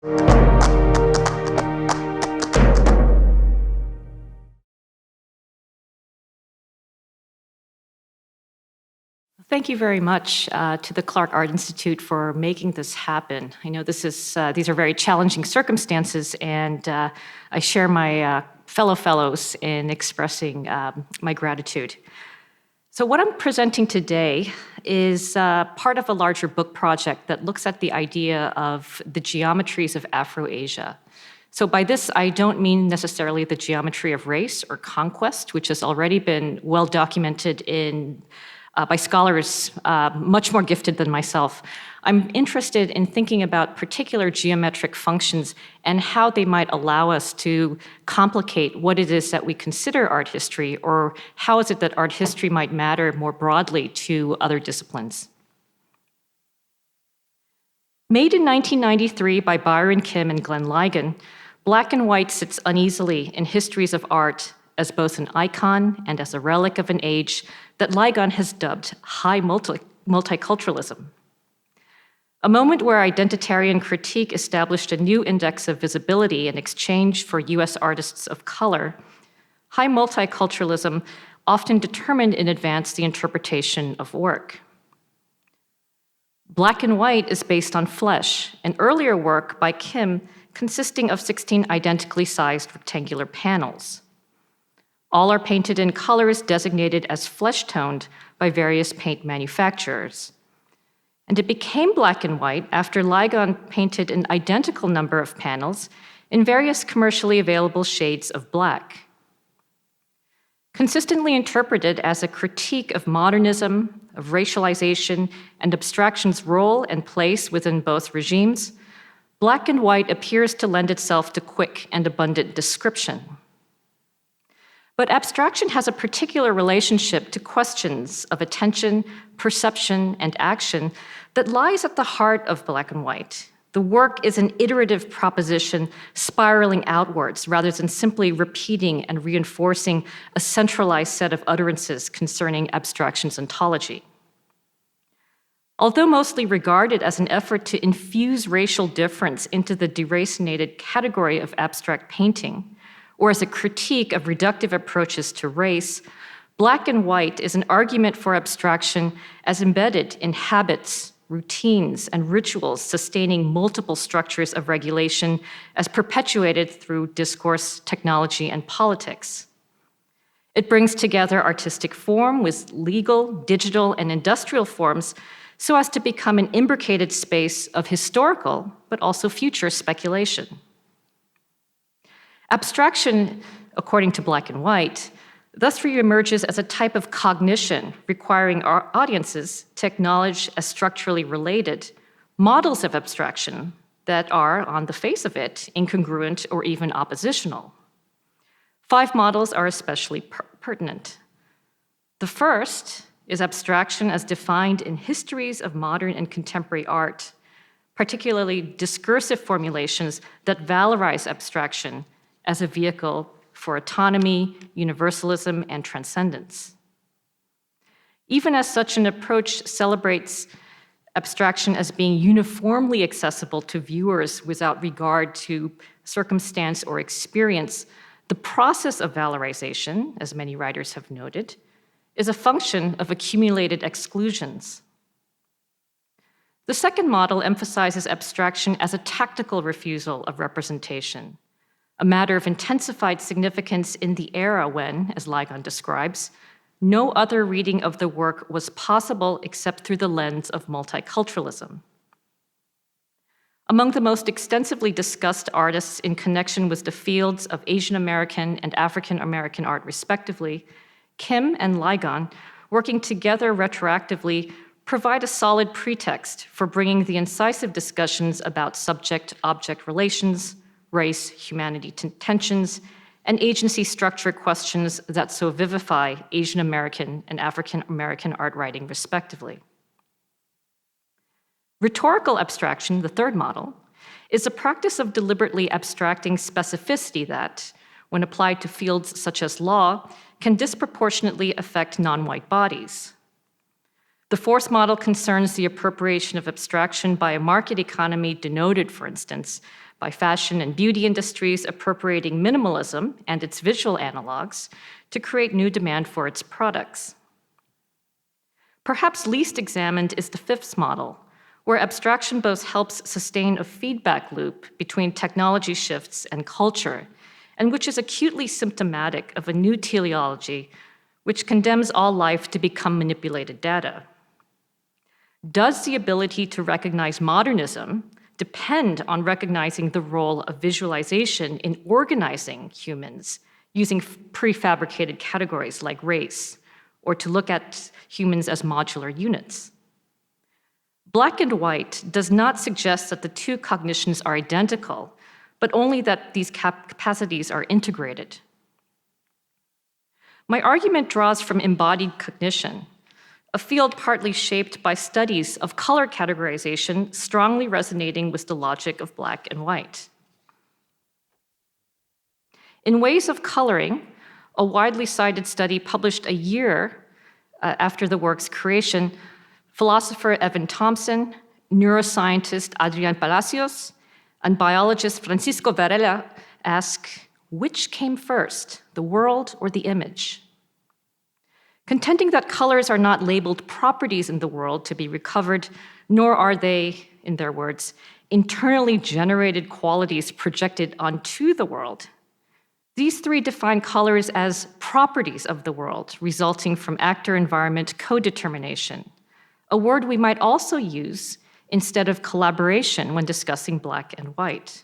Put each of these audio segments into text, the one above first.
Thank you very much to the Clark Art Institute for making this happen. I know these are very challenging circumstances, and I share my fellow fellows in expressing my gratitude. So what I'm presenting today is part of a larger book project that looks at the idea of the geometries of Afro-Asia. So by this, I don't mean necessarily the geometry of race or conquest, which has already been well documented by scholars much more gifted than myself. I'm interested in thinking about particular geometric functions and how they might allow us to complicate what it is that we consider art history, or how is it that art history might matter more broadly to other disciplines. Made in 1993 by Byron, Kim, and Glenn Ligon, black and white sits uneasily in histories of art as both an icon and as a relic of an age that Ligon has dubbed high multiculturalism. A moment where identitarian critique established a new index of visibility in exchange for US artists of color, high multiculturalism often determined in advance the interpretation of work. Black and White is based on Flesh, an earlier work by Kim consisting of 16 identically sized rectangular panels. All are painted in colors designated as flesh-toned by various paint manufacturers. And it became black and white after Ligon painted an identical number of panels in various commercially available shades of black. Consistently interpreted as a critique of modernism, of racialization, and abstraction's role and place within both regimes, black and white appears to lend itself to quick and abundant description. But abstraction has a particular relationship to questions of attention, perception, and action that lies at the heart of black and white. The work is an iterative proposition spiraling outwards rather than simply repeating and reinforcing a centralized set of utterances concerning abstraction's ontology. Although mostly regarded as an effort to infuse racial difference into the deracinated category of abstract painting, or as a critique of reductive approaches to race, black and white is an argument for abstraction as embedded in habits, routines, and rituals sustaining multiple structures of regulation as perpetuated through discourse, technology, and politics. It brings together artistic form with legal, digital, and industrial forms so as to become an imbricated space of historical, but also future speculation. Abstraction, according to black and white, thus reemerges as a type of cognition requiring our audiences to acknowledge as structurally related models of abstraction that are, on the face of it, incongruent or even oppositional. 5 models are especially pertinent. The first is abstraction as defined in histories of modern and contemporary art, particularly discursive formulations that valorize abstraction as a vehicle for autonomy, universalism, and transcendence. Even as such an approach celebrates abstraction as being uniformly accessible to viewers without regard to circumstance or experience, the process of valorization, as many writers have noted, is a function of accumulated exclusions. The second model emphasizes abstraction as a tactical refusal of representation, a matter of intensified significance in the era when, as Ligon describes, no other reading of the work was possible except through the lens of multiculturalism. Among the most extensively discussed artists in connection with the fields of Asian American and African American art respectively, Kim and Ligon, working together retroactively, provide a solid pretext for bringing the incisive discussions about subject-object relations, race, humanity tensions, and agency structure questions that so vivify Asian American and African American art writing respectively. Rhetorical abstraction, the third model, is a practice of deliberately abstracting specificity that, when applied to fields such as law, can disproportionately affect non-white bodies. The force model concerns the appropriation of abstraction by a market economy denoted, for instance, by fashion and beauty industries appropriating minimalism and its visual analogues to create new demand for its products. Perhaps least examined is the fifth model, where abstraction both helps sustain a feedback loop between technology shifts and culture, and which is acutely symptomatic of a new teleology which condemns all life to become manipulated data. Does the ability to recognize modernism depend on recognizing the role of visualization in organizing humans using prefabricated categories like race, or to look at humans as modular units? Black and white does not suggest that the two cognitions are identical, but only that these capacities are integrated. My argument draws from embodied cognition, a field partly shaped by studies of color categorization strongly resonating with the logic of black and white. In Ways of Coloring, a widely cited study published a year after the work's creation, philosopher Evan Thompson, neuroscientist Adrian Palacios, and biologist Francisco Varela ask, which came first, the world or the image? Contending that colors are not labeled properties in the world to be recovered, nor are they, in their words, internally generated qualities projected onto the world. These three define colors as properties of the world, resulting from actor-environment co-determination, a word we might also use instead of collaboration when discussing black and white.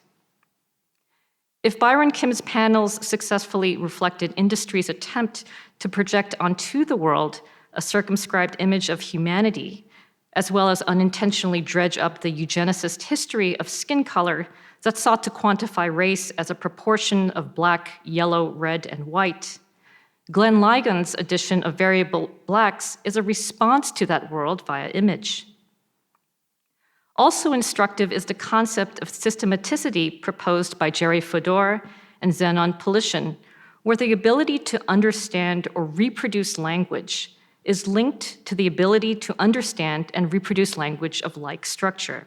If Byron Kim's panels successfully reflected industry's attempt to project onto the world a circumscribed image of humanity, as well as unintentionally dredge up the eugenicist history of skin color that sought to quantify race as a proportion of black, yellow, red, and white, Glenn Ligon's edition of Variable Blacks is a response to that world via image. Also instructive is the concept of systematicity proposed by Jerry Fodor and Zenon Polishin, where the ability to understand or reproduce language is linked to the ability to understand and reproduce language of like structure.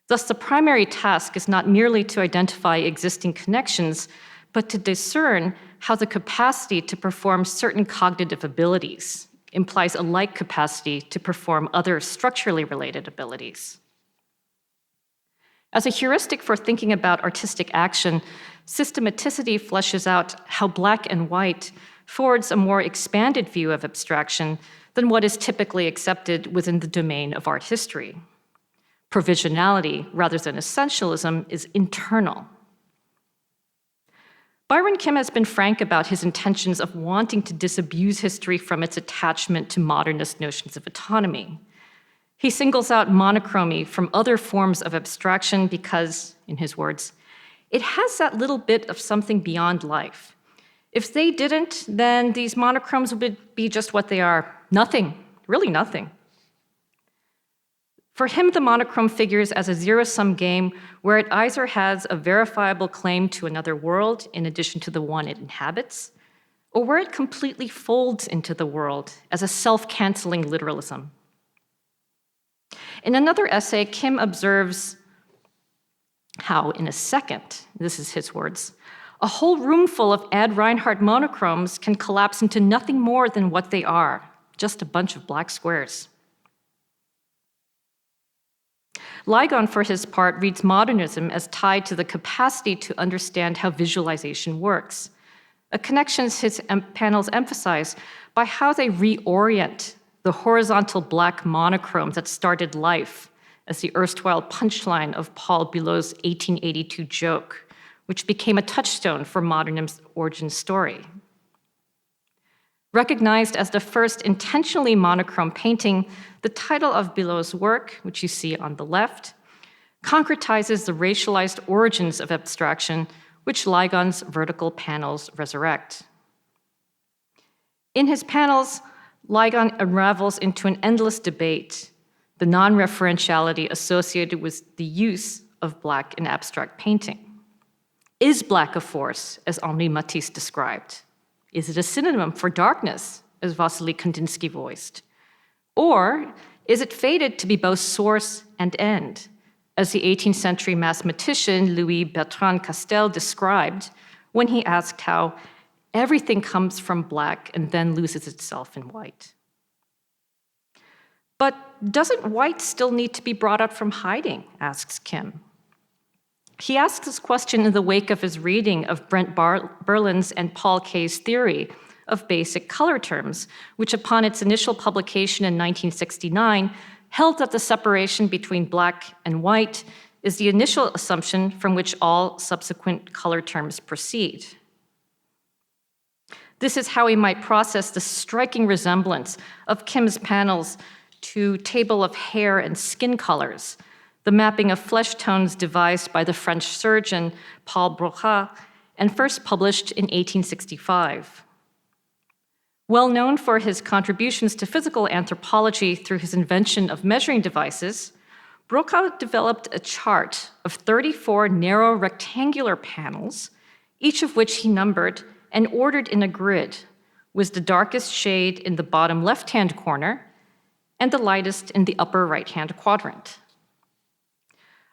Thus, the primary task is not merely to identify existing connections, but to discern how the capacity to perform certain cognitive abilities implies a like capacity to perform other structurally related abilities. As a heuristic for thinking about artistic action, systematicity fleshes out how black and white forwards a more expanded view of abstraction than what is typically accepted within the domain of art history. Provisionality, rather than essentialism, is internal. Byron Kim has been frank about his intentions of wanting to disabuse history from its attachment to modernist notions of autonomy. He singles out monochromy from other forms of abstraction because, in his words, it has that little bit of something beyond life. If they didn't, then these monochromes would be just what they are, nothing, really nothing. For him, the monochrome figures as a zero-sum game where it either has a verifiable claim to another world in addition to the one it inhabits, or where it completely folds into the world as a self-canceling literalism. In another essay, Kim observes how, in a second, this is his words, a whole room full of Ad Reinhardt monochromes can collapse into nothing more than what they are, just a bunch of black squares. Ligon, for his part, reads modernism as tied to the capacity to understand how visualization works, a connection his panels emphasize by how they reorient the horizontal black monochrome that started life as the erstwhile punchline of Paul Bilot's 1882 joke, which became a touchstone for modernism's origin story. Recognized as the first intentionally monochrome painting, the title of Bilot's work, which you see on the left, concretizes the racialized origins of abstraction, which Ligon's vertical panels resurrect. In his panels, Ligon unravels into an endless debate, the non-referentiality associated with the use of black in abstract painting. Is black a force, as Henri Matisse described? Is it a synonym for darkness, as Vasily Kandinsky voiced? Or is it fated to be both source and end, as the 18th century mathematician Louis Bertrand Castel described when he asked how everything comes from black and then loses itself in white? But doesn't white still need to be brought up from hiding, asks Kim. He asks this question in the wake of his reading of Brent Berlin's and Paul Kay's theory of basic color terms, which upon its initial publication in 1969 held that the separation between black and white is the initial assumption from which all subsequent color terms proceed. This is how we might process the striking resemblance of Kim's panels to Table of Hair and Skin Colors, the mapping of flesh tones devised by the French surgeon Paul Broca and first published in 1865. Well known for his contributions to physical anthropology through his invention of measuring devices, Broca developed a chart of 34 narrow rectangular panels, each of which he numbered and ordered in a grid, with the darkest shade in the bottom left-hand corner and the lightest in the upper right-hand quadrant.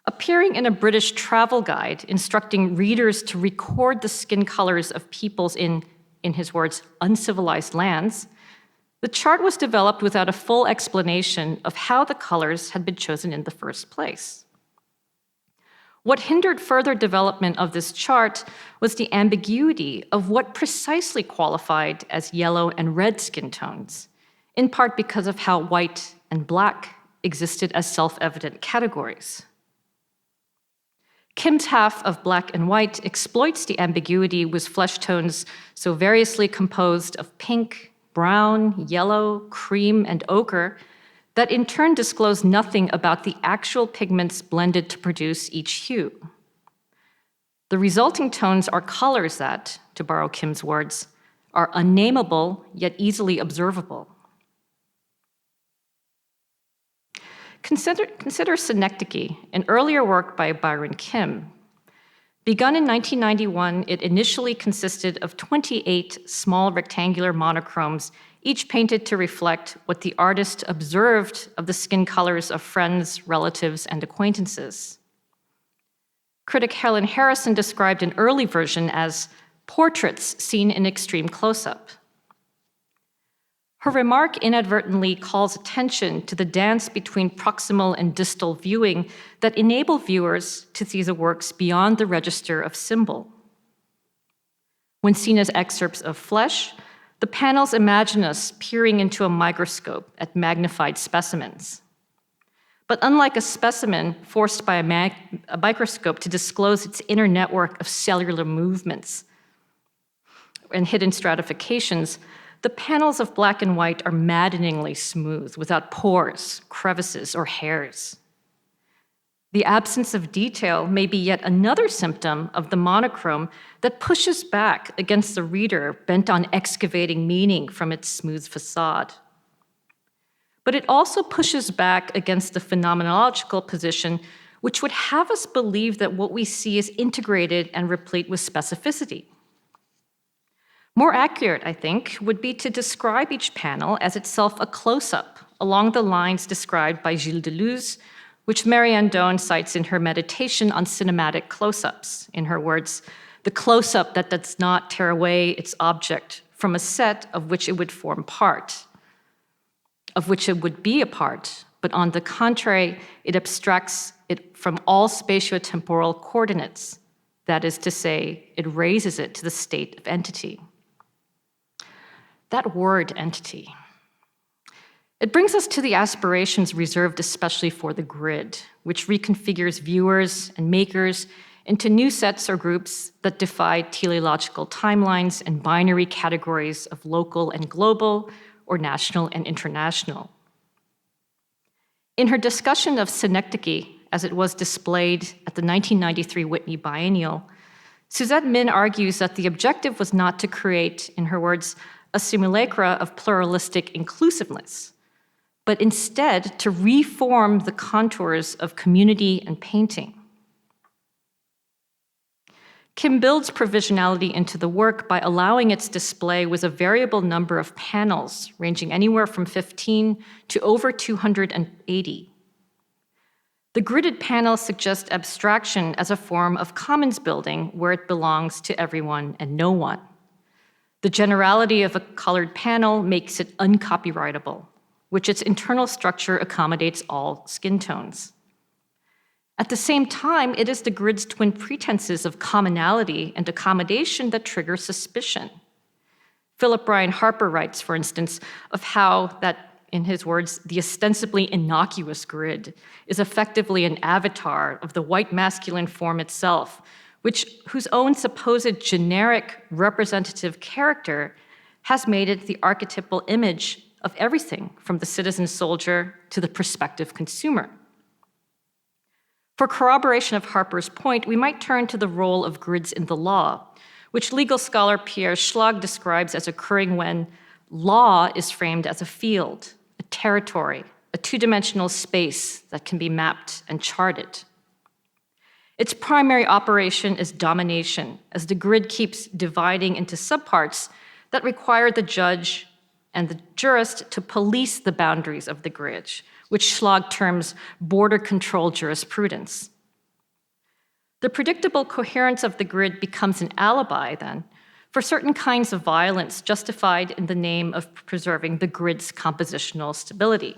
Appearing in a British travel guide instructing readers to record the skin colors of peoples in his words, uncivilized lands, the chart was developed without a full explanation of how the colors had been chosen in the first place. What hindered further development of this chart was the ambiguity of what precisely qualified as yellow and red skin tones, in part because of how white and black existed as self-evident categories. Kim's half of black and white exploits the ambiguity with flesh tones so variously composed of pink, brown, yellow, cream, and ochre that in turn disclose nothing about the actual pigments blended to produce each hue. The resulting tones are colors that, to borrow Kim's words, are unnameable yet easily observable. Consider Synecdoche, an earlier work by Byron Kim. Begun in 1991, it initially consisted of 28 small rectangular monochromes, each painted to reflect what the artist observed of the skin colors of friends, relatives, and acquaintances. Critic Helen Harrison described an early version as portraits seen in extreme close-up. Her remark inadvertently calls attention to the dance between proximal and distal viewing that enable viewers to see the works beyond the register of symbol. When seen as excerpts of flesh, the panels imagine us peering into a microscope at magnified specimens. But unlike a specimen forced by a microscope to disclose its inner network of cellular movements and hidden stratifications, the panels of black and white are maddeningly smooth, without pores, crevices, or hairs. The absence of detail may be yet another symptom of the monochrome that pushes back against the reader bent on excavating meaning from its smooth facade. But it also pushes back against the phenomenological position which would have us believe that what we see is integrated and replete with specificity. More accurate, I think, would be to describe each panel as itself a close-up along the lines described by Gilles Deleuze, which Marianne Doan cites in her meditation on cinematic close-ups. In her words, the close-up that does not tear away its object from a set of which it would form part, of which it would be a part, but on the contrary, it abstracts it from all spatiotemporal coordinates. That is to say, it raises it to the state of entity. That word, entity. It brings us to the aspirations reserved especially for the grid, which reconfigures viewers and makers into new sets or groups that defy teleological timelines and binary categories of local and global or national and international. In her discussion of Synecdoche, as it was displayed at the 1993 Whitney Biennial, Suzette Min argues that the objective was not to create, in her words, a simulacra of pluralistic inclusiveness, but instead to reform the contours of community and painting. Kim builds provisionality into the work by allowing its display with a variable number of panels, ranging anywhere from 15 to over 280. The gridded panels suggest abstraction as a form of commons building where it belongs to everyone and no one. The generality of a colored panel makes it uncopyrightable, which its internal structure accommodates all skin tones. At the same time, it is the grid's twin pretenses of commonality and accommodation that trigger suspicion. Philip Bryan Harper writes, for instance, of how that, in his words, the ostensibly innocuous grid is effectively an avatar of the white masculine form itself, whose own supposed generic representative character has made it the archetypal image of everything from the citizen soldier to the prospective consumer. For corroboration of Harper's point, we might turn to the role of grids in the law, which legal scholar Pierre Schlag describes as occurring when law is framed as a field, a territory, a two-dimensional space that can be mapped and charted. Its primary operation is domination, as the grid keeps dividing into subparts that require the judge and the jurist to police the boundaries of the grid, which Schlag terms border control jurisprudence. The predictable coherence of the grid becomes an alibi, then, for certain kinds of violence justified in the name of preserving the grid's compositional stability.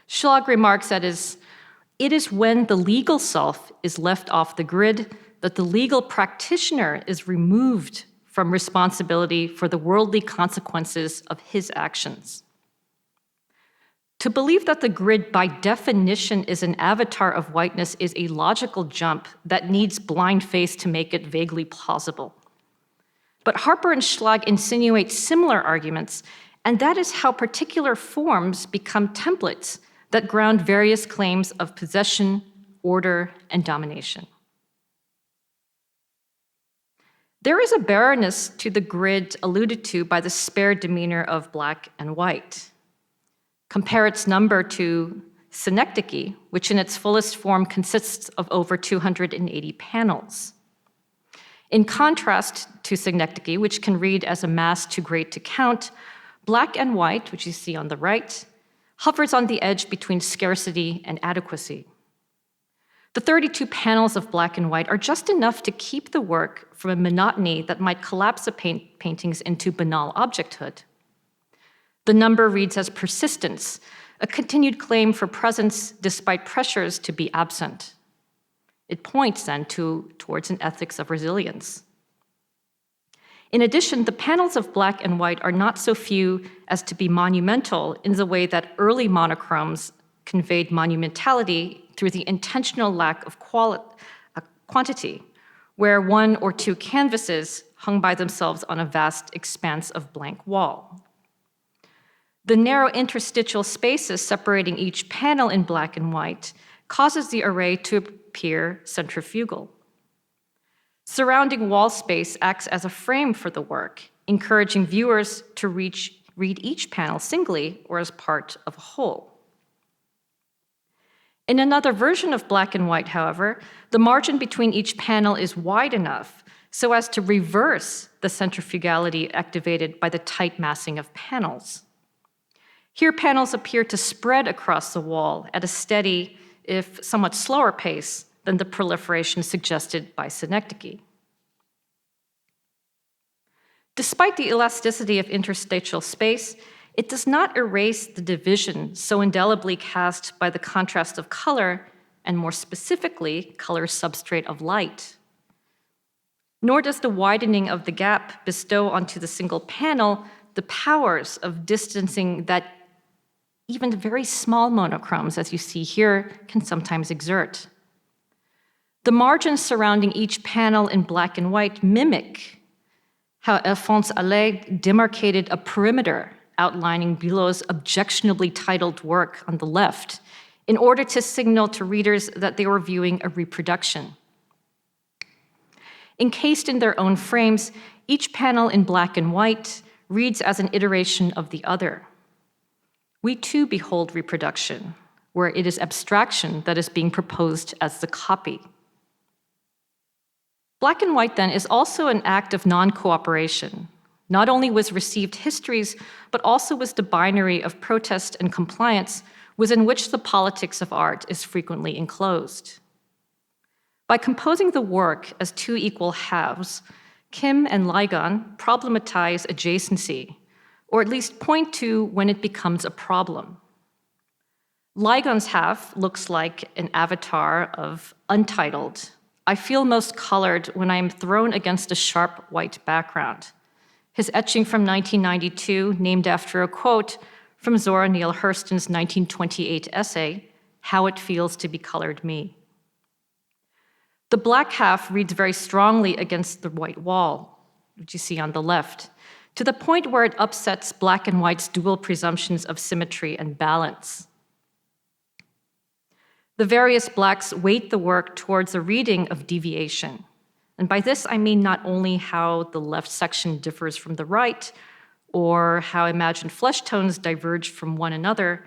Schlag remarks that it is when the legal self is left off the grid that the legal practitioner is removed from responsibility for the worldly consequences of his actions. To believe that the grid by definition is an avatar of whiteness is a logical jump that needs blind faith to make it vaguely plausible. But Harper and Schlag insinuate similar arguments, and that is how particular forms become templates that ground various claims of possession, order, and domination. There is a barrenness to the grid alluded to by the spare demeanor of black and white. Compare its number to Synecdoche, which in its fullest form consists of over 280 panels. In contrast to Synecdoche, which can read as a mass too great to count, black and white, which you see on the right, hovers on the edge between scarcity and adequacy. The 32 panels of black and white are just enough to keep the work from a monotony that might collapse the paintings into banal objecthood. The number reads as persistence, a continued claim for presence despite pressures to be absent. It points then towards an ethics of resilience. In addition, the panels of black and white are not so few as to be monumental in the way that early monochromes conveyed monumentality through the intentional lack of quantity, where one or two canvases hung by themselves on a vast expanse of blank wall. The narrow interstitial spaces separating each panel in black and white causes the array to appear centrifugal. Surrounding wall space acts as a frame for the work, encouraging viewers to read each panel singly or as part of a whole. In another version of black and white, however, the margin between each panel is wide enough so as to reverse the centrifugality activated by the tight massing of panels. Here, panels appear to spread across the wall at a steady, if somewhat slower pace than the proliferation suggested by Synecdoche. Despite the elasticity of interstitial space, it does not erase the division so indelibly cast by the contrast of color, and more specifically, color substrate of light. Nor does the widening of the gap bestow onto the single panel the powers of distancing that even very small monochromes, as you see here, can sometimes exert. The margins surrounding each panel in black and white mimic how Alphonse Allais demarcated a perimeter outlining Bilot's objectionably titled work on the left in order to signal to readers that they were viewing a reproduction. Encased in their own frames, each panel in black and white reads as an iteration of the other. We too behold reproduction, where it is abstraction that is being proposed as the copy. Black and white, then, is also an act of non-cooperation. Not only was received histories, but also was the binary of protest and compliance within which the politics of art is frequently enclosed. By composing the work as two equal halves, Kim and Ligon problematize adjacency, or at least point to when it becomes a problem. Ligon's half looks like an avatar of Untitled. I feel most colored when I am thrown against a sharp white background. His etching from 1992, named after a quote from Zora Neale Hurston's 1928 essay, How It Feels to Be Colored Me. The black half reads very strongly against the white wall, which you see on the left, to the point where it upsets black and white's dual presumptions of symmetry and balance. The various blacks weight the work towards a reading of deviation. And by this, I mean not only how the left section differs from the right, or how imagined flesh tones diverge from one another,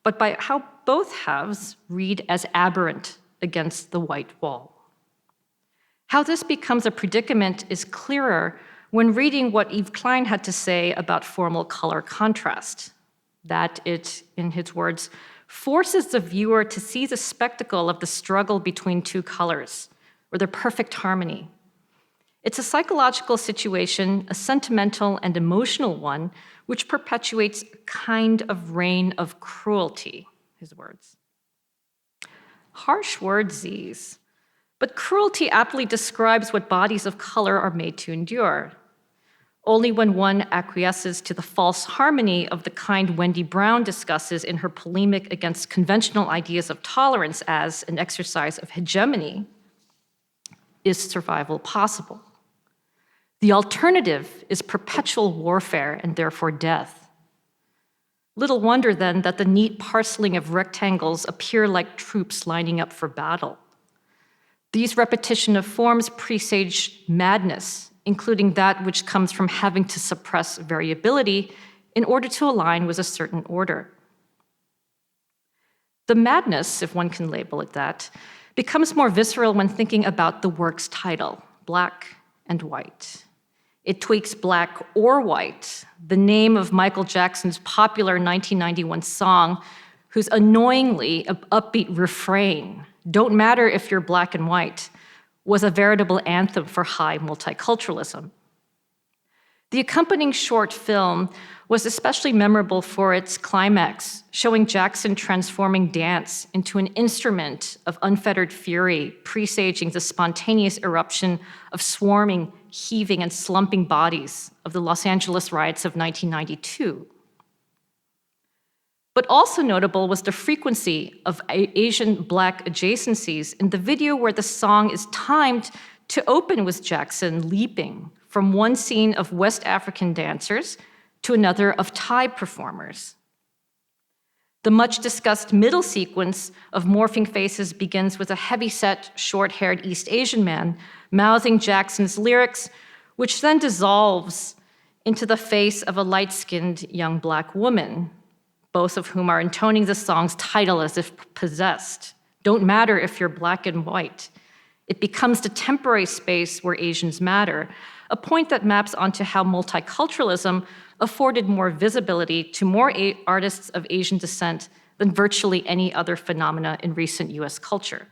but by how both halves read as aberrant against the white wall. How this becomes a predicament is clearer when reading what Yves Klein had to say about formal color contrast, that it, in his words, forces the viewer to see the spectacle of the struggle between two colors, or their perfect harmony. It's a psychological situation, a sentimental and emotional one, which perpetuates a kind of reign of cruelty, his words. Harsh words, these. But cruelty aptly describes what bodies of color are made to endure. Only when one acquiesces to the false harmony of the kind Wendy Brown discusses in her polemic against conventional ideas of tolerance as an exercise of hegemony is survival possible. The alternative is perpetual warfare and therefore death. Little wonder then that the neat parceling of rectangles appear like troops lining up for battle. These repetition of forms presage madness, including that which comes from having to suppress variability in order to align with a certain order. The madness, if one can label it that, becomes more visceral when thinking about the work's title, Black and White. It tweaks black or white, the name of Michael Jackson's popular 1991 song, whose annoyingly upbeat refrain, "Don't matter if you're black and white," was a veritable anthem for high multiculturalism. The accompanying short film was especially memorable for its climax, showing Jackson transforming dance into an instrument of unfettered fury, presaging the spontaneous eruption of swarming, heaving, and slumping bodies of the Los Angeles riots of 1992. But also notable was the frequency of Asian Black adjacencies in the video where the song is timed to open with Jackson leaping from one scene of West African dancers to another of Thai performers. The much-discussed middle sequence of morphing faces begins with a heavy-set, short-haired East Asian man mouthing Jackson's lyrics, which then dissolves into the face of a light-skinned young Black woman, both of whom are intoning the song's title as if possessed. Don't matter if you're black and white. It becomes the temporary space where Asians matter, a point that maps onto how multiculturalism afforded more visibility to more artists of Asian descent than virtually any other phenomena in recent US culture.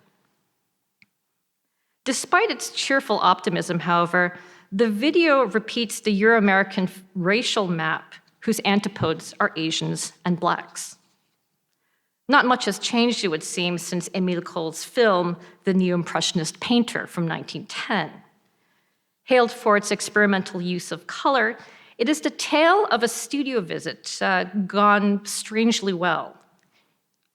Despite its cheerful optimism, however, the video repeats the Euro-American racial map whose antipodes are Asians and Blacks. Not much has changed, it would seem, since Émile Cohl's film, The Neo-Impressionist Painter from 1910. Hailed for its experimental use of color, it is the tale of a studio visit gone strangely well.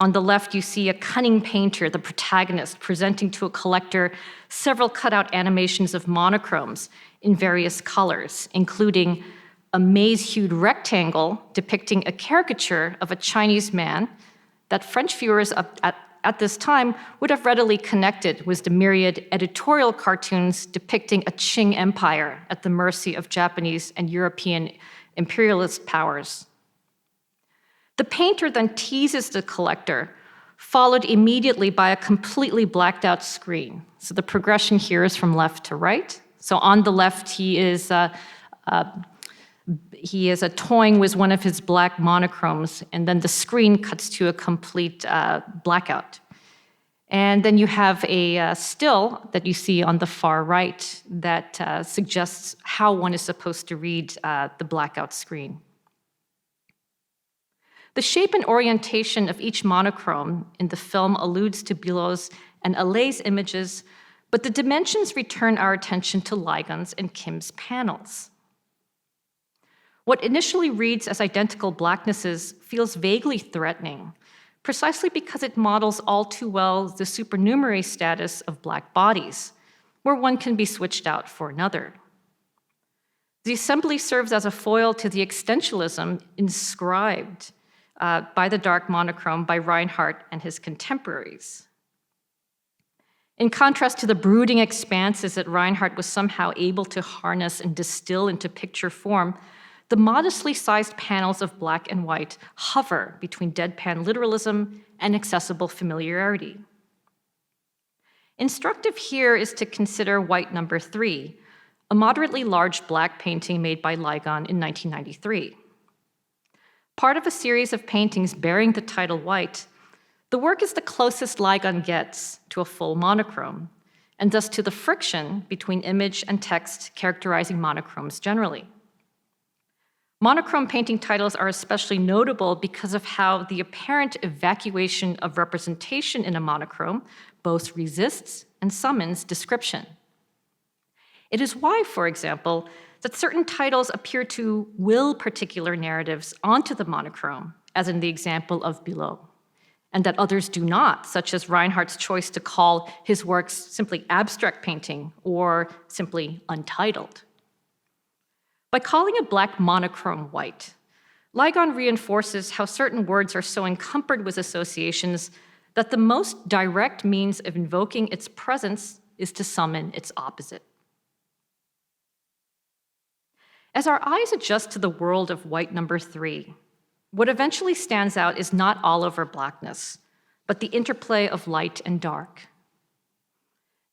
On the left, you see a cunning painter, the protagonist, presenting to a collector several cutout animations of monochromes in various colors, including a maize-hued rectangle depicting a caricature of a Chinese man that French viewers at this time would have readily connected with the myriad editorial cartoons depicting a Qing empire at the mercy of Japanese and European imperialist powers. The painter then teases the collector followed immediately by a completely blacked out screen. So the progression here is from left to right. So on the left, he is toying with one of his black monochromes, and then the screen cuts to a complete blackout. And then you have a still that you see on the far right that suggests how one is supposed to read the blackout screen. The shape and orientation of each monochrome in the film alludes to Bilot's and Allay's images, but the dimensions return our attention to Ligon's and Kim's panels. What initially reads as identical blacknesses feels vaguely threatening, precisely because it models all too well the supernumerary status of black bodies, where one can be switched out for another. The assembly serves as a foil to the existentialism inscribed by the dark monochrome by Reinhardt and his contemporaries. In contrast to the brooding expanses that Reinhardt was somehow able to harness and distill into picture form, the modestly sized panels of black and white hover between deadpan literalism and accessible familiarity. Instructive here is to consider White No. 3, a moderately large black painting made by Ligon in 1993. Part of a series of paintings bearing the title White, the work is the closest Ligon gets to a full monochrome, and thus to the friction between image and text characterizing monochromes generally. Monochrome painting titles are especially notable because of how the apparent evacuation of representation in a monochrome both resists and summons description. It is why, for example, that certain titles appear to will particular narratives onto the monochrome, as in the example of Bilot, and that others do not, such as Reinhardt's choice to call his works simply abstract painting or simply untitled. By calling a black monochrome white, Ligon reinforces how certain words are so encumbered with associations that the most direct means of invoking its presence is to summon its opposite. As our eyes adjust to the world of White No. 3, what eventually stands out is not all over blackness, but the interplay of light and dark.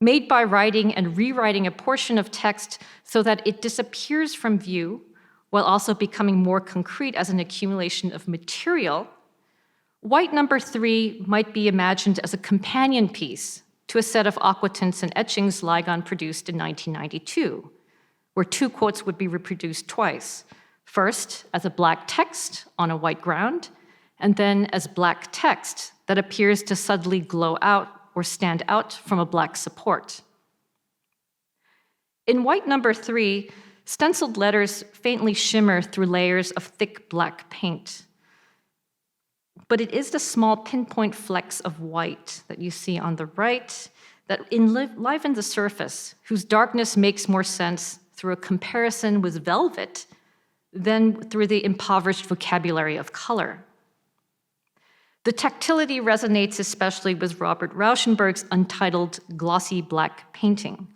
Made by writing and rewriting a portion of text so that it disappears from view, while also becoming more concrete as an accumulation of material, White No. 3 might be imagined as a companion piece to a set of aquatints and etchings Ligon produced in 1992, where two quotes would be reproduced twice, first as a black text on a white ground, and then as black text that appears to suddenly glow out or stand out from a black support. In White No. 3, stenciled letters faintly shimmer through layers of thick black paint. But it is the small pinpoint flecks of white that you see on the right that enliven the surface, whose darkness makes more sense through a comparison with velvet than through the impoverished vocabulary of color. The tactility resonates especially with Robert Rauschenberg's untitled glossy black painting,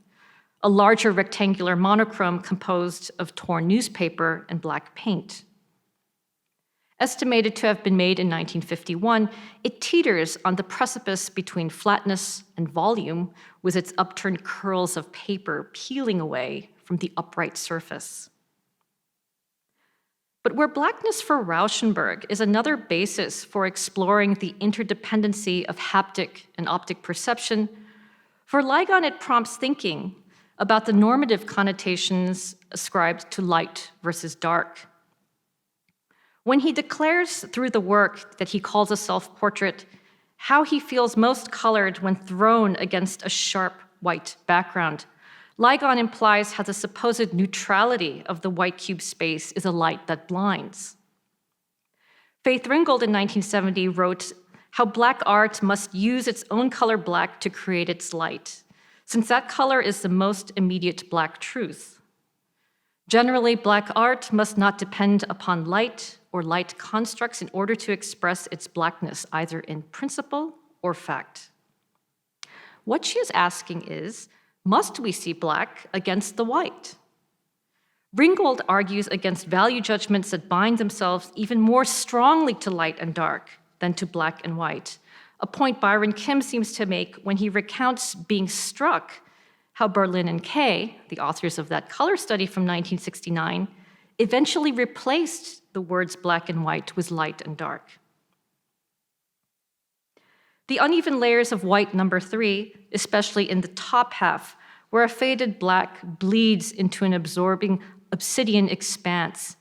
a larger rectangular monochrome composed of torn newspaper and black paint. Estimated to have been made in 1951, it teeters on the precipice between flatness and volume, with its upturned curls of paper peeling away from the upright surface. But where blackness for Rauschenberg is another basis for exploring the interdependency of haptic and optic perception, for Ligon it prompts thinking about the normative connotations ascribed to light versus dark. When he declares through the work that he calls a self-portrait, how he feels most colored when thrown against a sharp white background, Ligon implies how the supposed neutrality of the white cube space is a light that blinds. Faith Ringgold in 1970 wrote how black art must use its own color black to create its light, since that color is the most immediate black truth. Generally, black art must not depend upon light or light constructs in order to express its blackness, either in principle or fact. What she is asking is, must we see black against the white? Ringgold argues against value judgments that bind themselves even more strongly to light and dark than to black and white, a point Byron Kim seems to make when he recounts being struck how Berlin and Kee, the authors of that color study from 1969, eventually replaced the words black and white with light and dark. The uneven layers of white number 3, especially in the top half, where a faded black bleeds into an absorbing obsidian expanse,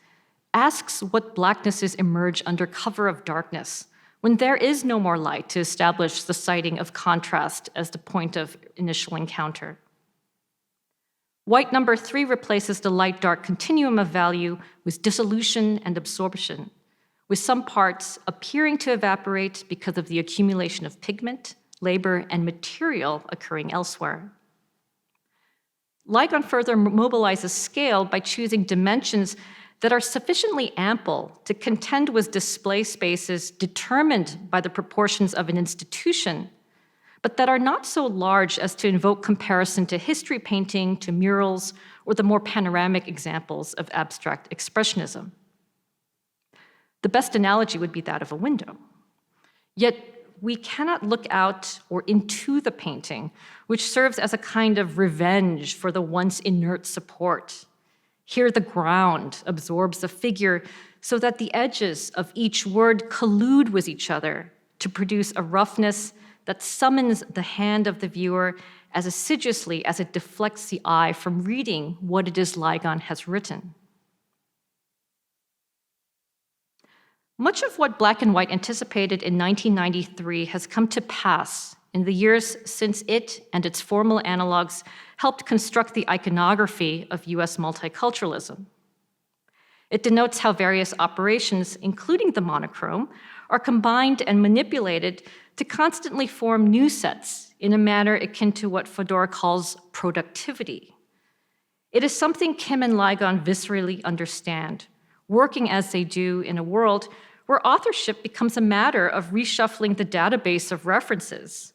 asks what blacknesses emerge under cover of darkness, when there is no more light to establish the sighting of contrast as the point of initial encounter. White number 3 replaces the light-dark continuum of value with dissolution and absorption, with some parts appearing to evaporate because of the accumulation of pigment, labor, and material occurring elsewhere. Ligon further mobilizes scale by choosing dimensions that are sufficiently ample to contend with display spaces determined by the proportions of an institution, but that are not so large as to invoke comparison to history painting, to murals, or the more panoramic examples of abstract expressionism. The best analogy would be that of a window. Yet we cannot look out or into the painting, which serves as a kind of revenge for the once inert support. Here the ground absorbs the figure so that the edges of each word collude with each other to produce a roughness that summons the hand of the viewer as assiduously as it deflects the eye from reading what it is Ligon has written. Much of what Black and White anticipated in 1993 has come to pass in the years since it and its formal analogues helped construct the iconography of US multiculturalism. It denotes how various operations, including the monochrome, are combined and manipulated to constantly form new sets in a manner akin to what Fodor calls productivity. It is something Kim and Ligon viscerally understand, working as they do in a world where authorship becomes a matter of reshuffling the database of references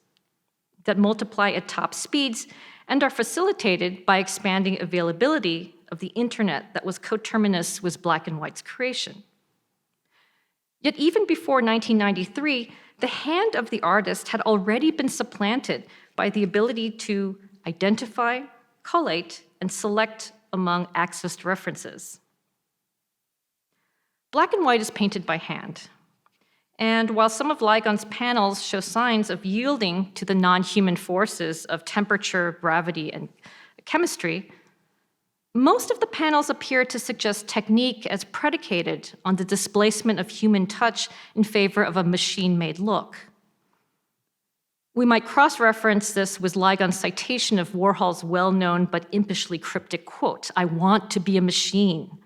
that multiply at top speeds and are facilitated by expanding availability of the internet that was coterminous with Black and White's creation. Yet even before 1993, the hand of the artist had already been supplanted by the ability to identify, collate, and select among accessed references. Black and White is painted by hand. And while some of Ligon's panels show signs of yielding to the non-human forces of temperature, gravity, and chemistry, most of the panels appear to suggest technique as predicated on the displacement of human touch in favor of a machine-made look. We might cross-reference this with Ligon's citation of Warhol's well-known but impishly cryptic quote, "I want to be a machine,"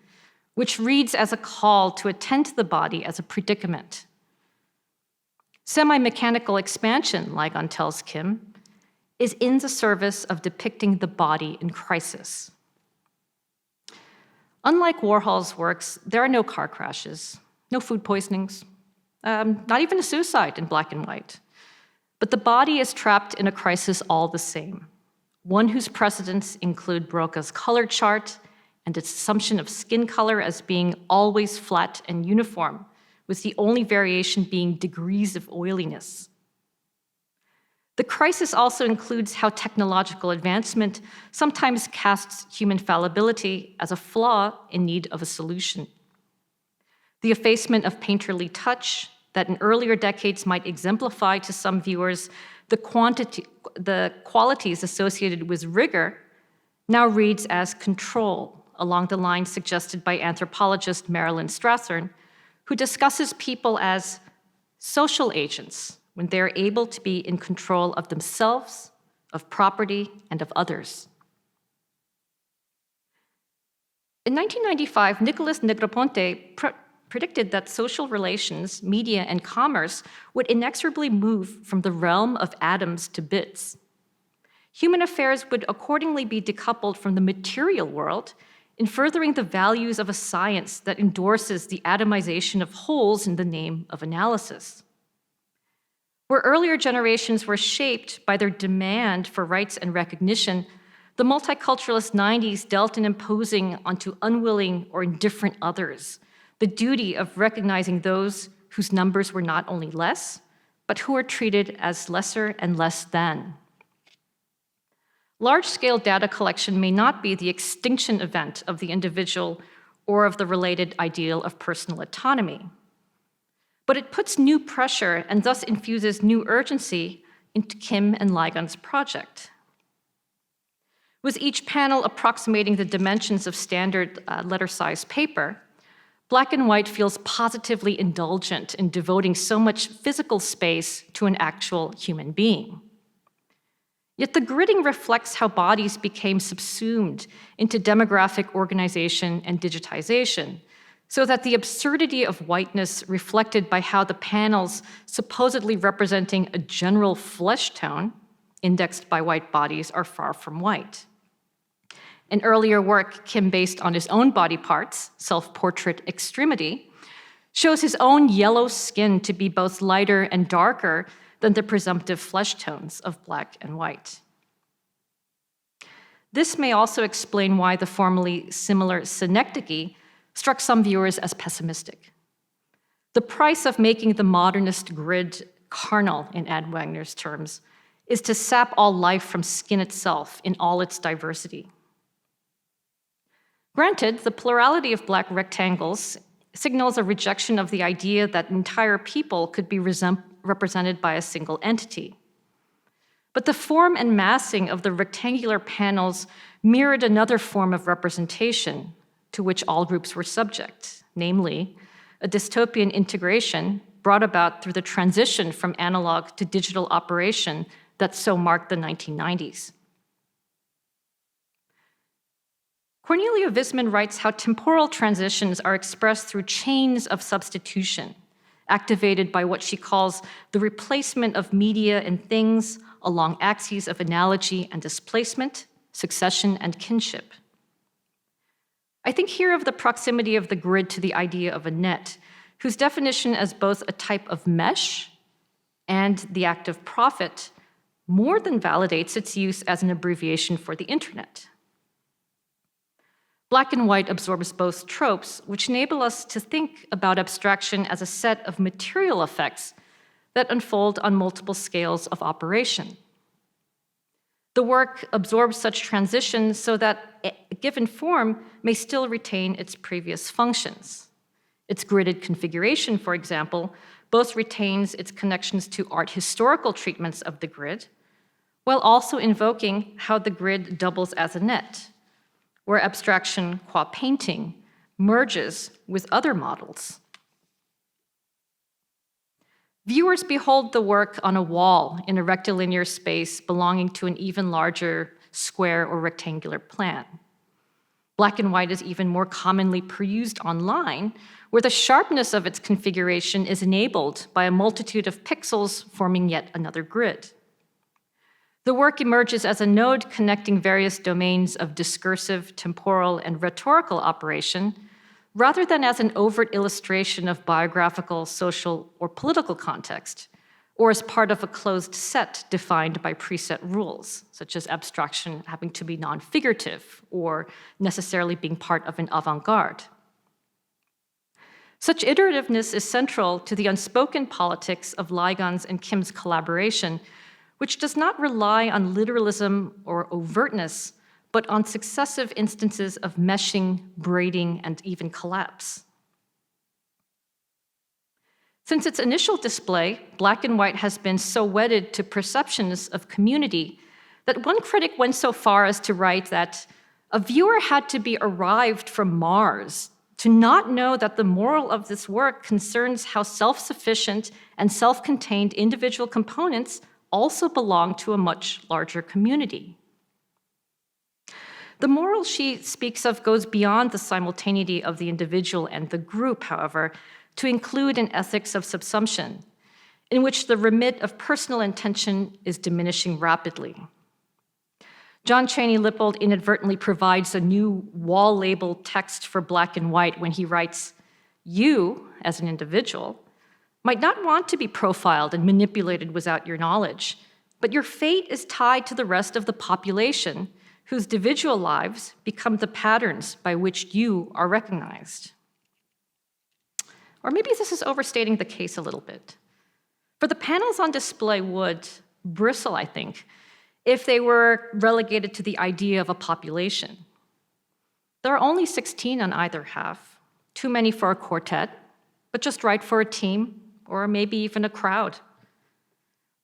which reads as a call to attend to the body as a predicament. Semi-mechanical expansion, Ligon tells Kim, is in the service of depicting the body in crisis. Unlike Warhol's works, there are no car crashes, no food poisonings, not even a suicide in Black and White. But the body is trapped in a crisis all the same, one whose precedents include Broca's color chart and its assumption of skin color as being always flat and uniform, with the only variation being degrees of oiliness. The crisis also includes how technological advancement sometimes casts human fallibility as a flaw in need of a solution. The effacement of painterly touch that in earlier decades might exemplify to some viewers the qualities associated with rigor now reads as control, along the lines suggested by anthropologist Marilyn Strathern, who discusses people as social agents when they are able to be in control of themselves, of property, and of others. In 1995, Nicholas Negroponte predicted that social relations, media, and commerce would inexorably move from the realm of atoms to bits. Human affairs would accordingly be decoupled from the material world in furthering the values of a science that endorses the atomization of wholes in the name of analysis. Where earlier generations were shaped by their demand for rights and recognition, the multiculturalist 90s dealt in imposing onto unwilling or indifferent others the duty of recognizing those whose numbers were not only less, but who are treated as lesser and less than. Large-scale data collection may not be the extinction event of the individual or of the related ideal of personal autonomy, but it puts new pressure and thus infuses new urgency into Kim and Ligon's project. With each panel approximating the dimensions of standard letter-size paper, Black and White feels positively indulgent in devoting so much physical space to an actual human being. Yet the gridding reflects how bodies became subsumed into demographic organization and digitization, so that the absurdity of whiteness reflected by how the panels supposedly representing a general flesh tone indexed by white bodies are far from white. An earlier work, Kim based on his own body parts, Self-Portrait Extremity, shows his own yellow skin to be both lighter and darker than the presumptive flesh tones of Black and White. This may also explain why the formerly similar Synecdoche struck some viewers as pessimistic. The price of making the modernist grid carnal, in Ad Wagner's terms, is to sap all life from skin itself in all its diversity. Granted, the plurality of Black rectangles signals a rejection of the idea that entire people could be represented by a single entity. But the form and massing of the rectangular panels mirrored another form of representation to which all groups were subject, namely, a dystopian integration brought about through the transition from analog to digital operation that so marked the 1990s. Cornelia Visman writes how temporal transitions are expressed through chains of substitution, activated by what she calls the replacement of media and things along axes of analogy and displacement, succession and kinship. I think here of the proximity of the grid to the idea of a net, whose definition as both a type of mesh and the act of profit more than validates its use as an abbreviation for the internet. Black and White absorbs both tropes, which enable us to think about abstraction as a set of material effects that unfold on multiple scales of operation. The work absorbs such transitions so that a given form may still retain its previous functions. Its gridded configuration, for example, both retains its connections to art historical treatments of the grid, while also invoking how the grid doubles as a net, where abstraction qua painting merges with other models. Viewers behold the work on a wall in a rectilinear space belonging to an even larger square or rectangular plan. Black and White is even more commonly perused online, where the sharpness of its configuration is enabled by a multitude of pixels forming yet another grid. The work emerges as a node connecting various domains of discursive, temporal, and rhetorical operation, rather than as an overt illustration of biographical, social, or political context, or as part of a closed set defined by preset rules, such as abstraction having to be non-figurative or necessarily being part of an avant-garde. Such iterativeness is central to the unspoken politics of Ligon's and Kim's collaboration, which does not rely on literalism or overtness, but on successive instances of meshing, braiding, and even collapse. Since its initial display, Black and White has been so wedded to perceptions of community that one critic went so far as to write that a viewer had to be arrived from Mars to not know that the moral of this work concerns how self-sufficient and self-contained individual components also belong to a much larger community. The moral she speaks of goes beyond the simultaneity of the individual and the group, however, to include an ethics of subsumption, in which the remit of personal intention is diminishing rapidly. John Cheney Lippold inadvertently provides a new wall-labeled text for Black and White when he writes, "You, as an individual, might not want to be profiled and manipulated without your knowledge, but your fate is tied to the rest of the population, whose individual lives become the patterns by which you are recognized." Or maybe this is overstating the case a little bit. For the panels on display would bristle, I think, if they were relegated to the idea of a population. There are only 16 on either half, too many for a quartet, but just right for a team, or maybe even a crowd.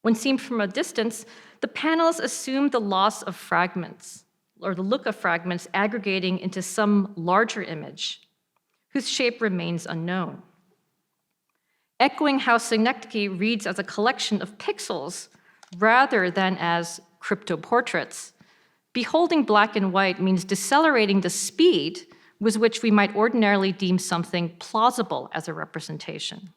When seen from a distance, the panels assume the loss of fragments, or the look of fragments aggregating into some larger image, whose shape remains unknown. Echoing how Synecdoche reads as a collection of pixels rather than as cryptoportraits, beholding black and white means decelerating the speed with which we might ordinarily deem something plausible as a representation.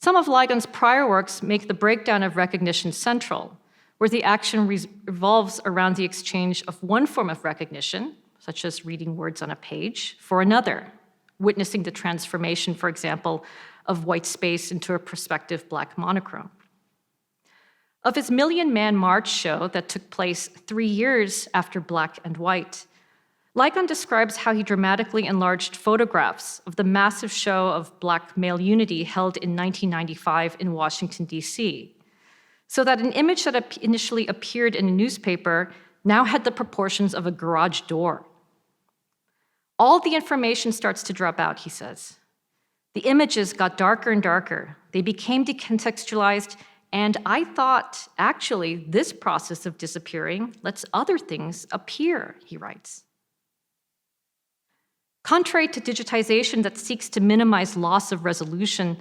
Some of Ligon's prior works make the breakdown of recognition central, where the action revolves around the exchange of one form of recognition, such as reading words on a page, for another, witnessing the transformation, for example, of white space into a prospective black monochrome. Of his Million Man March show that took place 3 years after Black and White, Ligon describes how he dramatically enlarged photographs of the massive show of Black male unity held in 1995 in Washington, D.C., so that an image that initially appeared in a newspaper now had the proportions of a garage door. All the information starts to drop out, he says. The images got darker and darker. They became decontextualized, and I thought, actually, this process of disappearing lets other things appear, he writes. Contrary to digitization that seeks to minimize loss of resolution,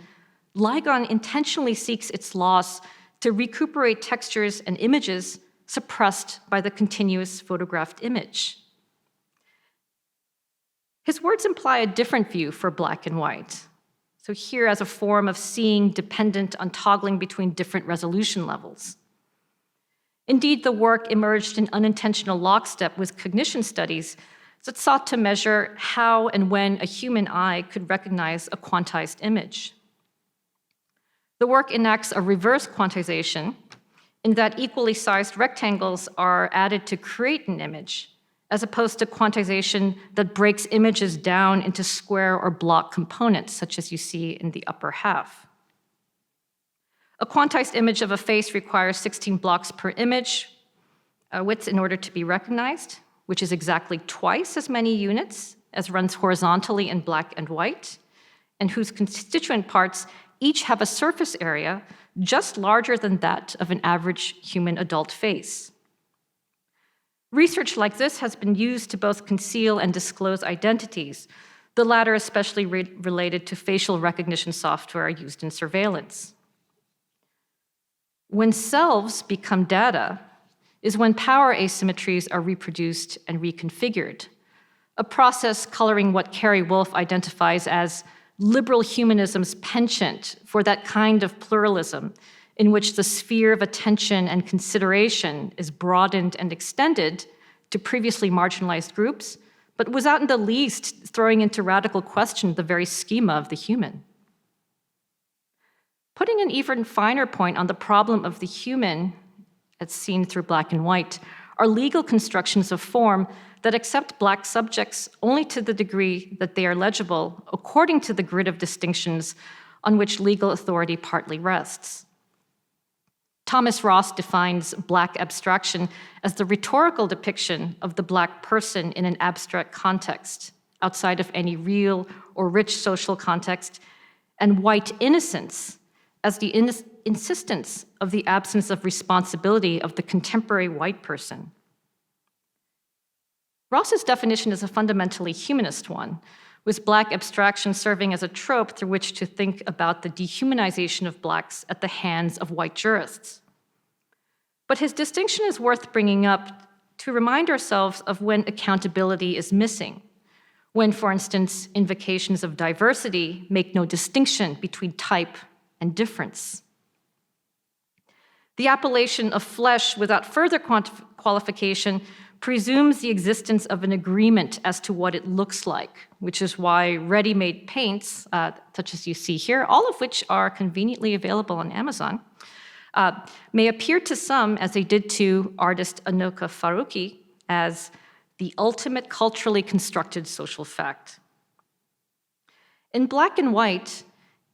Ligon intentionally seeks its loss to recuperate textures and images suppressed by the continuous photographed image. His words imply a different view for black and white. So here as a form of seeing dependent on toggling between different resolution levels. Indeed, the work emerged in unintentional lockstep with cognition studies that sought to measure how and when a human eye could recognize a quantized image. The work enacts a reverse quantization in that equally sized rectangles are added to create an image, as opposed to quantization that breaks images down into square or block components, such as you see in the upper half. A quantized image of a face requires 16 blocks per image width in order to be recognized, which is exactly twice as many units as runs horizontally in black and white, and whose constituent parts each have a surface area just larger than that of an average human adult face. Research like this has been used to both conceal and disclose identities, the latter especially related to facial recognition software used in surveillance. When selves become data is when power asymmetries are reproduced and reconfigured, a process coloring what Carrie Wolf identifies as liberal humanism's penchant for that kind of pluralism in which the sphere of attention and consideration is broadened and extended to previously marginalized groups, but without in the least throwing into radical question the very schema of the human. Putting an even finer point on the problem of the human, as seen through black and white, are legal constructions of form that accept black subjects only to the degree that they are legible according to the grid of distinctions on which legal authority partly rests. Thomas Ross defines black abstraction as the rhetorical depiction of the black person in an abstract context, outside of any real or rich social context, and white innocence as the insistence of the absence of responsibility of the contemporary white person. Ross's definition is a fundamentally humanist one, with black abstraction serving as a trope through which to think about the dehumanization of blacks at the hands of white jurists. But his distinction is worth bringing up to remind ourselves of when accountability is missing, when, for instance, invocations of diversity make no distinction between type and difference. The appellation of flesh without further qualification presumes the existence of an agreement as to what it looks like, which is why ready-made paints, such as you see here, all of which are conveniently available on Amazon, may appear to some, as they did to artist Anoka Faruqi, as the ultimate culturally constructed social fact. In black and white,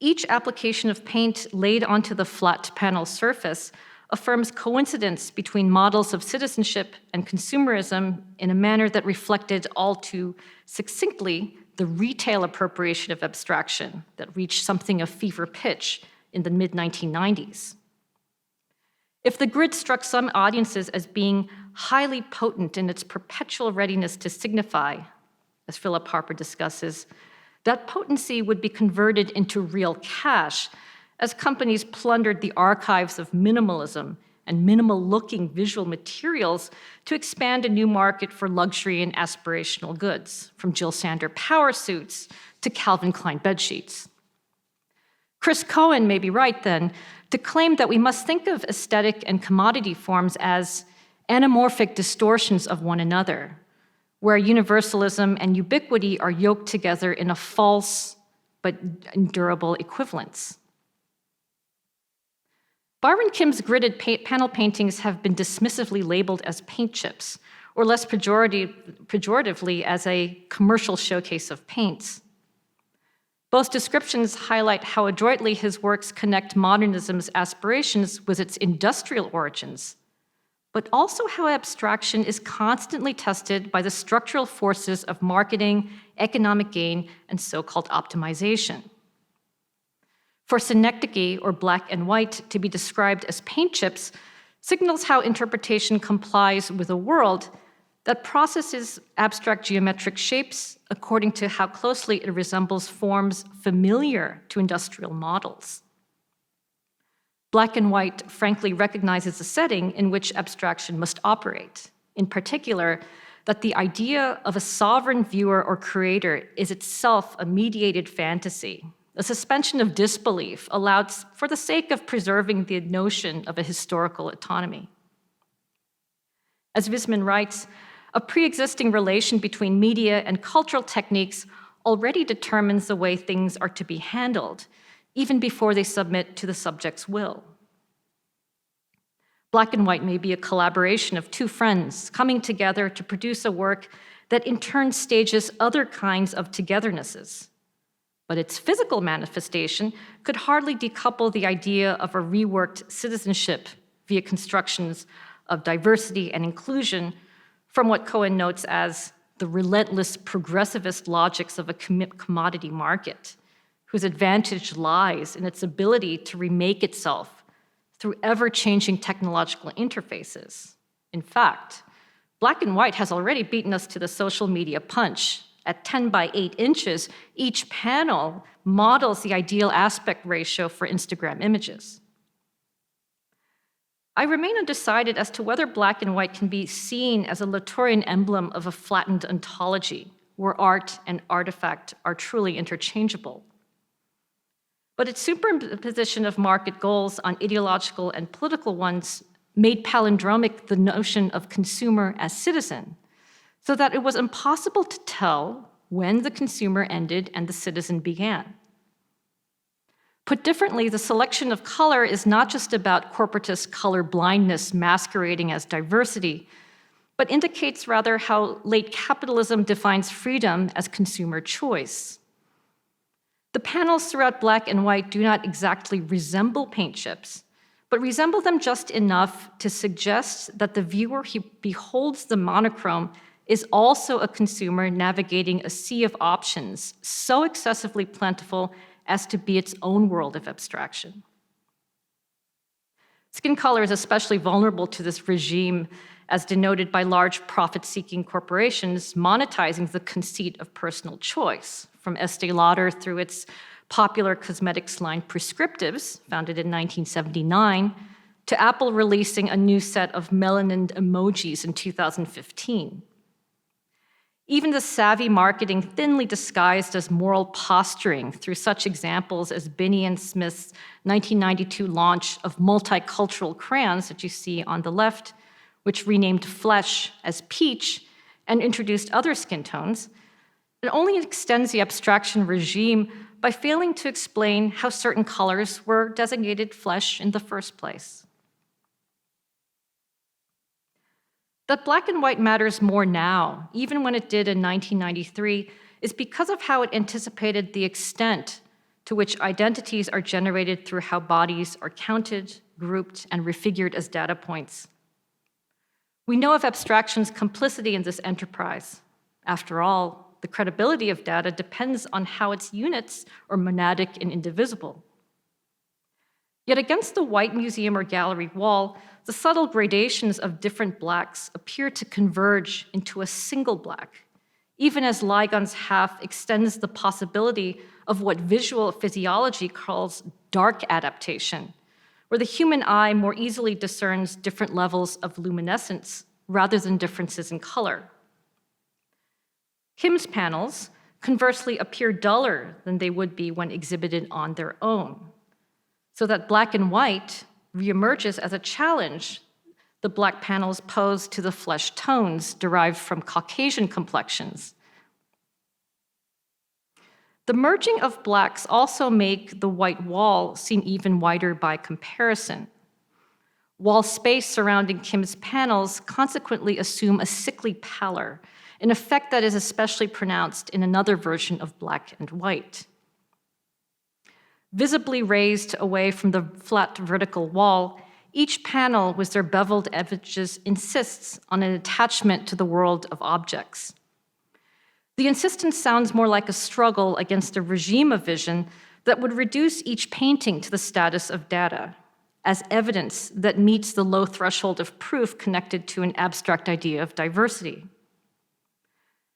Each application of paint laid onto the flat panel surface affirms coincidence between models of citizenship and consumerism in a manner that reflected all too succinctly the retail appropriation of abstraction that reached something of fever pitch in the mid-1990s. If the grid struck some audiences as being highly potent in its perpetual readiness to signify, as Philip Harper discusses, that potency would be converted into real cash as companies plundered the archives of minimalism and minimal-looking visual materials to expand a new market for luxury and aspirational goods, from Jill Sander power suits to Calvin Klein bedsheets. Chris Cohen may be right, then, to claim that we must think of aesthetic and commodity forms as anamorphic distortions of one another, where universalism and ubiquity are yoked together in a false but endurable equivalence. Byron Kim's gridded panel paintings have been dismissively labeled as paint chips, or less pejoratively as a commercial showcase of paints. Both descriptions highlight how adroitly his works connect modernism's aspirations with its industrial origins, but also how abstraction is constantly tested by the structural forces of marketing, economic gain, and so-called optimization. For Synecdoche, or black and white, to be described as paint chips signals how interpretation complies with a world that processes abstract geometric shapes according to how closely it resembles forms familiar to industrial models. Black and white frankly recognizes a setting in which abstraction must operate, in particular, that the idea of a sovereign viewer or creator is itself a mediated fantasy, a suspension of disbelief allowed for the sake of preserving the notion of a historical autonomy. As Wiseman writes, a pre-existing relation between media and cultural techniques already determines the way things are to be handled, even before they submit to the subject's will. Black and white may be a collaboration of two friends coming together to produce a work that in turn stages other kinds of togethernesses. But its physical manifestation could hardly decouple the idea of a reworked citizenship via constructions of diversity and inclusion from what Cohen notes as the relentless progressivist logics of a commodity market, whose advantage lies in its ability to remake itself through ever-changing technological interfaces. In fact, black and white has already beaten us to the social media punch. At 10 by 8 inches, each panel models the ideal aspect ratio for Instagram images. I remain undecided as to whether black and white can be seen as a Latourian emblem of a flattened ontology, where art and artifact are truly interchangeable. But its superimposition of market goals on ideological and political ones made palindromic the notion of consumer as citizen, so that it was impossible to tell when the consumer ended and the citizen began. Put differently, the selection of color is not just about corporatist color blindness masquerading as diversity, but indicates rather how late capitalism defines freedom as consumer choice. The panels throughout black and white do not exactly resemble paint chips, but resemble them just enough to suggest that the viewer who beholds the monochrome is also a consumer navigating a sea of options so excessively plentiful as to be its own world of abstraction. Skin color is especially vulnerable to this regime, as denoted by large profit-seeking corporations monetizing the conceit of personal choice, from Estee Lauder through its popular cosmetics line Prescriptives, founded in 1979, to Apple releasing a new set of melanin emojis in 2015. Even the savvy marketing thinly disguised as moral posturing through such examples as Binney and Smith's 1992 launch of multicultural crayons that you see on the left, which renamed flesh as peach and introduced other skin tones, it only extends the abstraction regime by failing to explain how certain colors were designated flesh in the first place. That black and white matters more now, even when it did in 1993, is because of how it anticipated the extent to which identities are generated through how bodies are counted, grouped, and refigured as data points. We know of abstraction's complicity in this enterprise. After all, the credibility of data depends on how its units are monadic and indivisible. Yet against the white museum or gallery wall, the subtle gradations of different blacks appear to converge into a single black, even as Ligon's half extends the possibility of what visual physiology calls dark adaptation, where the human eye more easily discerns different levels of luminescence rather than differences in color. Kim's panels, conversely, appear duller than they would be when exhibited on their own, so that black and white reemerges as a challenge the black panels pose to the flesh tones derived from Caucasian complexions. The merging of blacks also make the white wall seem even whiter by comparison. Wall space surrounding Kim's panels consequently assume a sickly pallor, an effect that is especially pronounced in another version of black and white. Visibly raised away from the flat vertical wall, each panel with their beveled edges insists on an attachment to the world of objects. The insistence sounds more like a struggle against a regime of vision that would reduce each painting to the status of data, as evidence that meets the low threshold of proof connected to an abstract idea of diversity.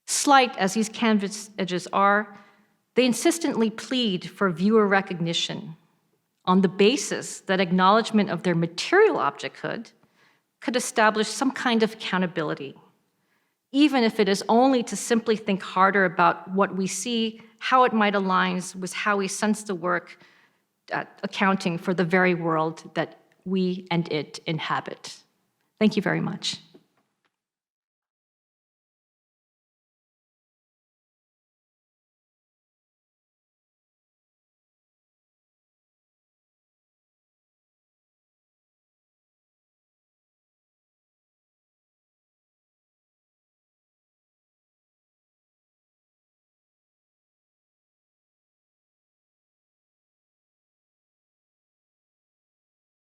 Slight as these canvas edges are, they insistently plead for viewer recognition on the basis that acknowledgement of their material objecthood could establish some kind of accountability, even if it is only to simply think harder about what we see, how it might align with how we sense the work, accounting for the very world that we and it inhabit. Thank you very much.